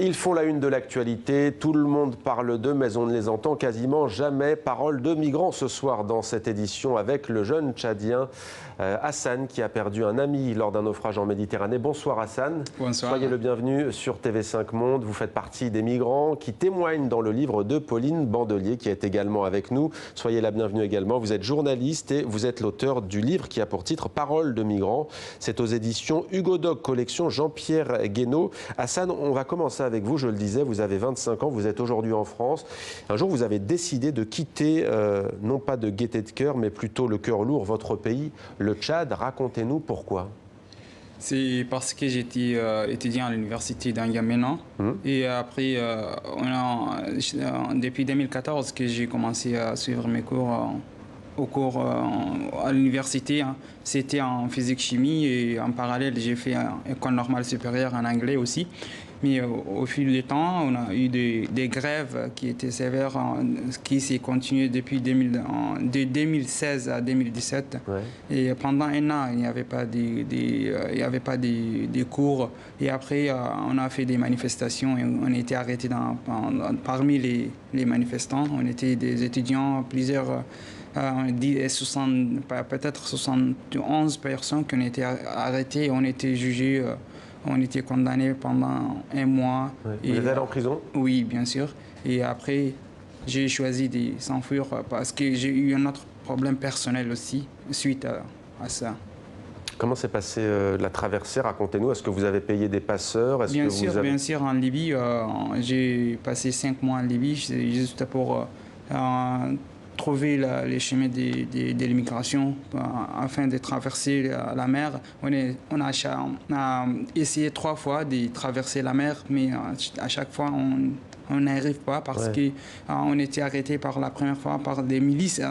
Ils font la une de l'actualité, tout le monde parle d'eux, mais on ne les entend quasiment jamais. Parole de migrants ce soir dans cette édition avec le jeune Tchadien Hassan qui a perdu un ami lors d'un naufrage en Méditerranée. Bonsoir Hassan. Bonsoir. Soyez le bienvenu sur TV5 Monde. Vous faites partie des migrants qui témoignent dans le livre de Pauline Bandelier qui est également avec nous. Soyez la bienvenue également. Vous êtes journaliste et vous êtes l'auteur du livre qui a pour titre Parole de migrants. C'est aux éditions Hugo Doc, collection Jean-Pierre Guénaud. Hassan, on va commencer avec vous. Je le disais, vous avez 25 ans, vous êtes aujourd'hui en France. Un jour, vous avez décidé de quitter, non pas de gaieté de cœur, mais plutôt le cœur lourd, votre pays, le Tchad. Racontez-nous pourquoi. C'est parce que j'étais étudiant à l'université d'Ingamena. Et après, depuis 2014 que j'ai commencé à suivre mes cours à l'université. C'était en physique-chimie et en parallèle, j'ai fait une école normale supérieure en anglais aussi. Mais au fil du temps, on a eu des grèves qui étaient sévères, qui s'est continué depuis de 2016 à 2017. Ouais. Et pendant un an, il n'y avait pas des cours. Et après, on a fait des manifestations et on était arrêtés parmi les manifestants. On était des étudiants, plusieurs... peut-être 71 personnes qui ont été arrêtées et on était jugés, on était condamnés pendant un mois. Ouais. Vous êtes allé en prison? Oui, bien sûr. Et après, j'ai choisi de s'enfuir parce que j'ai eu un autre problème personnel aussi suite à ça. Comment s'est passée la traversée? Racontez-nous. Est-ce que vous avez payé des passeurs? Bien sûr, en Libye. J'ai passé 5 mois en Libye juste pour... trouver les chemins de l'immigration afin de traverser la mer. On a essayé 3 fois de traverser la mer, mais à chaque fois, on n'arrive pas parce qu'on était arrêté par la première fois par des milices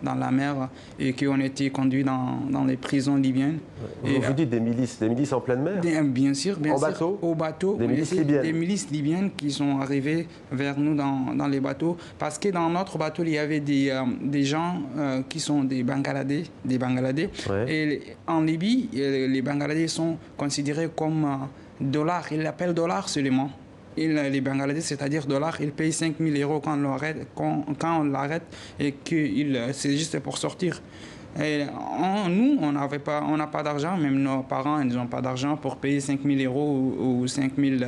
dans la mer et qu'on était conduit dans les prisons libyennes. Vous dites des milices en pleine mer? Bien sûr, bateau? Au bateau. Des milices libyennes? Des milices libyennes qui sont arrivées vers nous dans les bateaux. Parce que dans notre bateau, il y avait des gens qui sont des Bangladais. Et en Libye, les Bangladais sont considérés comme dollars. Ils l'appellent dollars seulement. Les Bangladais, c'est-à-dire dollars, ils payent 5 000 € quand on l'arrête et que c'est juste pour sortir. Et nous, on n'a pas d'argent, même nos parents, ils n'ont pas d'argent pour payer 5 000 € ou 5 000 $.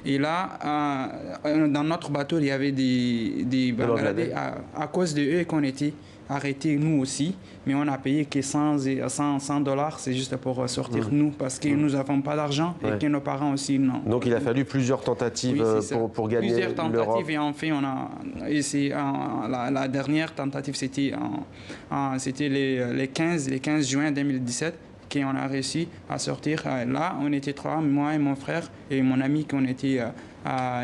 Et là, dans notre bateau, il y avait des Bangladais. À cause de eux qu'on était arrêtés, nous aussi, mais on a payé que 100 $, c'est juste pour sortir nous, parce que nous n'avons pas d'argent et que nos parents aussi non. Donc il a fallu plusieurs tentatives pour gagner l'Europe. Plusieurs tentatives et enfin la dernière tentative c'était les 15 juin 2017 qu'on a réussi à sortir. Là, on était 3, moi et mon frère et mon ami, qu'on était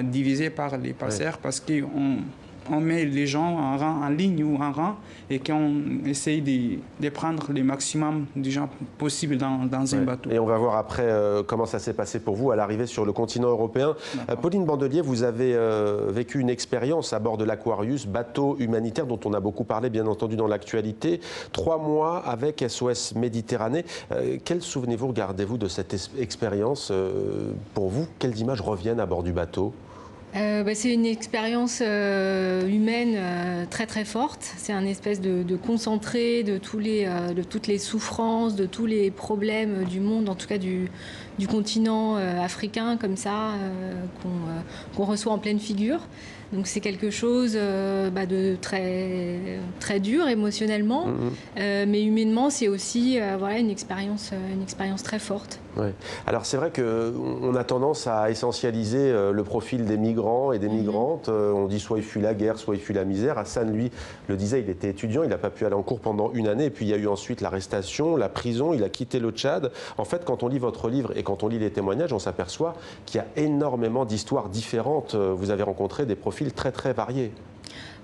divisés par les passeurs parce qu'on met les gens en ligne ou en rang et qu'on essaye de prendre le maximum de gens possible dans un bateau. Et on va voir après comment ça s'est passé pour vous à l'arrivée sur le continent européen. Pauline Bandelier, vous avez vécu une expérience à bord de l'Aquarius, bateau humanitaire dont on a beaucoup parlé bien entendu dans l'actualité. 3 mois avec SOS Méditerranée. Quels souvenez-vous, gardez-vous de cette expérience pour vous? Quelles images reviennent à bord du bateau? C'est une expérience humaine très très forte. C'est un espèce de concentré de toutes les souffrances, de tous les problèmes du monde, en tout cas du continent africain comme ça, qu'on reçoit en pleine figure. Donc c'est quelque chose de très, très dur émotionnellement, mais humainement c'est aussi une expérience très forte. Ouais. Alors c'est vrai qu'on a tendance à essentialiser le profil des migrants et des migrantes. On dit soit il fuit la guerre, soit il fuit la misère. Hassan, lui, le disait, il était étudiant, il n'a pas pu aller en cours pendant 1 année. Et puis il y a eu ensuite l'arrestation, la prison, il a quitté le Tchad. En fait, quand on lit votre livre et quand on lit les témoignages, on s'aperçoit qu'il y a énormément d'histoires différentes. Vous avez rencontré des profils très très variés.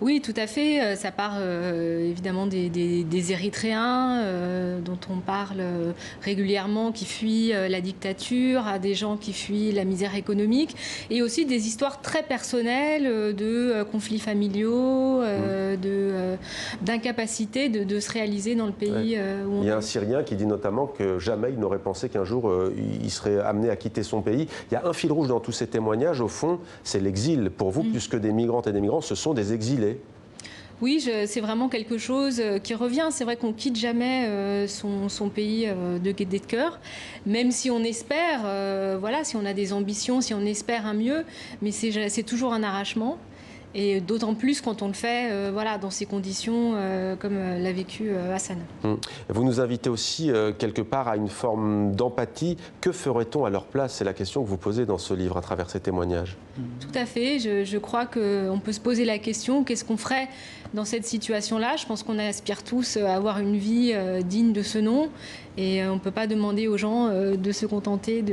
Oui, tout à fait. Ça part évidemment des Érythréens dont on parle régulièrement, qui fuient la dictature, à des gens qui fuient la misère économique, et aussi des histoires très personnelles de conflits familiaux, d'incapacité de se réaliser dans le pays où on est. Il y a un Syrien qui dit notamment que jamais il n'aurait pensé qu'un jour il serait amené à quitter son pays. Il y a un fil rouge dans tous ces témoignages, au fond, c'est l'exil. Pour vous, plus que des migrantes et des migrants, ce sont des exilés. Oui, c'est vraiment quelque chose qui revient. C'est vrai qu'on ne quitte jamais son pays de gaieté de cœur, même si on espère, voilà, si on a des ambitions, si on espère un mieux, mais c'est toujours un arrachement. Et d'autant plus quand on le fait voilà, dans ces conditions comme l'a vécu Hassan. Vous nous invitez aussi quelque part à une forme d'empathie. Que ferait-on à leur place? C'est la question que vous posez dans ce livre à travers ces témoignages. Tout à fait. Je crois qu'on peut se poser la question, qu'est-ce qu'on ferait dans cette situation-là? Je pense qu'on aspire tous à avoir une vie digne de ce nom. Et on ne peut pas demander aux gens de se contenter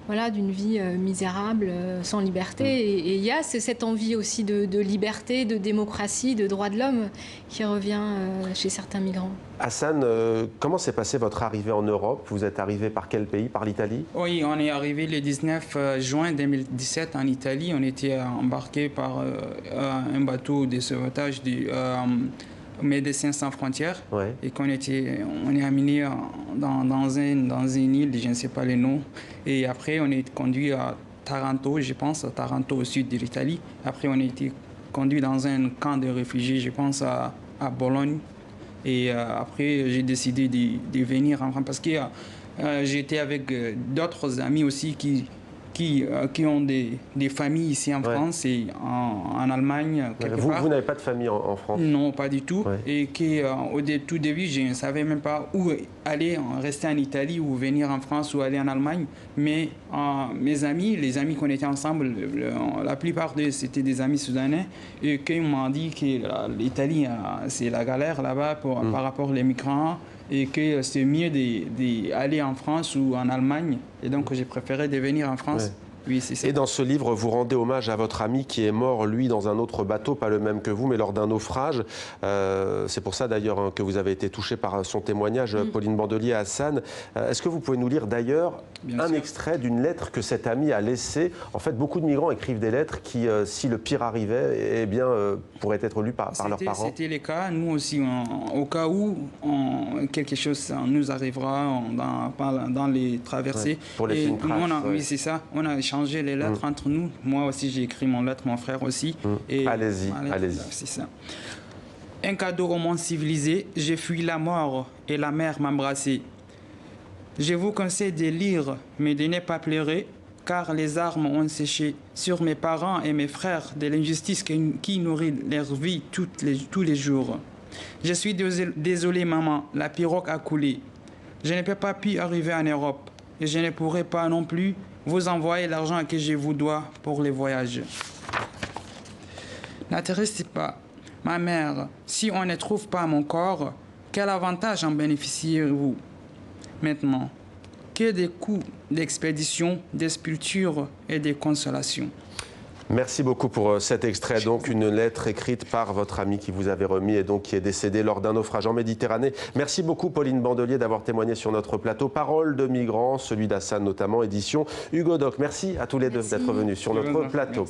voilà, d'une vie misérable, sans liberté. Et il y a cette envie aussi de liberté, de démocratie, de droits de l'homme qui revient chez certains migrants. Hassan, comment s'est passée votre arrivée en Europe? Vous êtes arrivé par quel pays? Par l'Italie? Oui, on est arrivé le 19 juin 2017 en Italie. On était embarqué par un bateau de sauvetage du Médecins sans frontières. Ouais. Et on est amené dans une île, je ne sais pas le nom. Et après, on est conduit à Taranto, je pense, à Taranto au sud de l'Italie. Après, on a été conduit dans un camp de réfugiés, je pense, à Bologne. Et après, j'ai décidé de venir en France parce que j'étais avec d'autres amis aussi qui ont des familles ici en France et en Allemagne. Vous n'avez pas de famille en France? Non, pas du tout. Ouais. Et au tout début, je ne savais même pas où aller, rester en Italie ou venir en France ou aller en Allemagne. Mais mes amis, les amis qu'on était ensemble, la plupart d'eux, c'était des amis soudanais. Et qui m'ont dit que l'Italie, c'est la galère là-bas par rapport aux migrants. Et que c'est mieux d'aller en France ou en Allemagne. Et donc, j'ai préféré de venir en France. Ouais. Oui, c'est ça. Et dans ce livre, vous rendez hommage à votre ami qui est mort, lui, dans un autre bateau, pas le même que vous, mais lors d'un naufrage. C'est pour ça, d'ailleurs, que vous avez été touché par son témoignage, Pauline Bandelier à Hassan. Est-ce que vous pouvez nous lire, d'ailleurs, un extrait d'une lettre que cet ami a laissée? En fait, beaucoup de migrants écrivent des lettres qui, si le pire arrivait, eh bien, pourraient être lues par leurs parents. C'était le cas. Nous aussi, au cas où quelque chose nous arrivera dans les traversées. Ouais, pour laisser une trace. Oui, c'est ça. On a échangé les lettres entre nous. Moi aussi, j'ai écrit mon lettre, mon frère aussi. Allez-y. C'est ça. Un cadeau au monde civilisé, j'ai fui la mort et la mer m'a embrassé. Je vous conseille de lire, mais de ne pas pleurer, car les armes ont séché sur mes parents et mes frères de l'injustice qui nourrit leur vie tous les jours. Je suis désolé, maman, la pirogue a coulé. Je ne peux pas pu arriver en Europe et je ne pourrai pas non plus vous envoyer l'argent que je vous dois pour les voyages. N'intéressez pas, ma mère, si on ne trouve pas mon corps, quel avantage en bénéficiez-vous? Maintenant, que des coûts d'expédition, des sculptures et des consolations. Merci beaucoup pour cet extrait. Donc, une lettre écrite par votre ami qui vous avait remis et donc qui est décédé lors d'un naufrage en Méditerranée. Merci beaucoup, Pauline Bandelier, d'avoir témoigné sur notre plateau. Parole de migrants, celui d'Hassan notamment, édition Hugo Doc. Merci à tous les deux d'être venus sur notre plateau.